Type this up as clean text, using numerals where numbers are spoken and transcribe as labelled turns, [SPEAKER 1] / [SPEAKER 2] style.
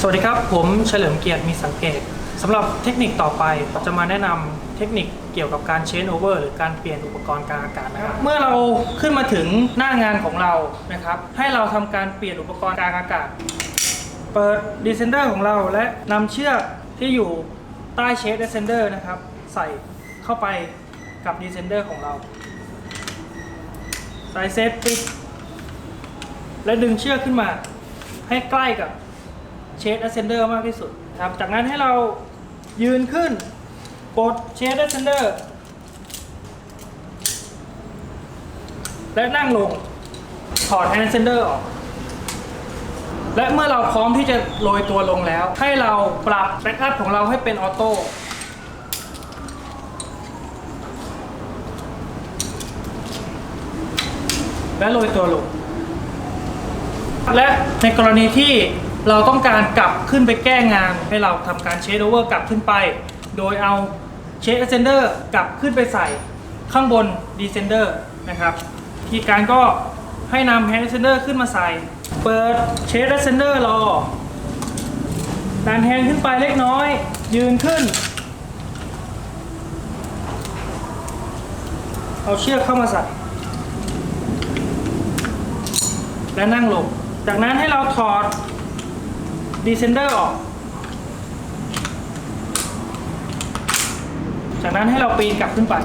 [SPEAKER 1] สวัสดีครับผมเฉลิมเกียรติมีสังเกตสำหรับเทคนิคต่อไปจะมาแนะนำเทคนิคเกี่ยวกับการเชนโอเวอร์หรือการเปลี่ยนอุปกรณ์กลางอากาศนะครับเมื่อเราขึ้นมาถึงหน้างานของเรานะครับให้เราทำการเปลี่ยนอุปกรณ์กลางอากาศเปิดดีเซนเดอร์ของเราและนำเชือกที่อยู่ใต้เชฟดีเซนเดอร์นะครับใส่เข้าไปกับดีเซนเดอร์ของเราใส่เซฟปิดและดึงเชือกขึ้นมาให้ใกล้กับเชด ascender มากที่สุดครับจากนั้นให้เรายืนขึ้นปลดเชด ascender และนั่งลงถอด hand ascender ออกและเมื่อเราพร้อมที่จะโรยตัวลงแล้วให้เราปรับแบ็กอัพของเราให้เป็นออโต้และโรยตัวลงและในกรณีที่เราต้องการกลับขึ้นไปแก้งานให้เราทำการเชดโอเวอร์กลับขึ้นไปโดยเอาเชด ascender กลับขึ้นไปใส่ข้างบน descender นะครับวิธีการก็ให้นำ hand ascender ขึ้นมาใส่เปิดเชด ascender รอดันแฮนด์ขึ้นไปเล็กน้อยยืนขึ้นเอาเชือกเข้ามาใส่และนั่งลงจากนั้นให้เราถอดdescender ออกจากนั้นให้เราปีนกลับขึ้นไป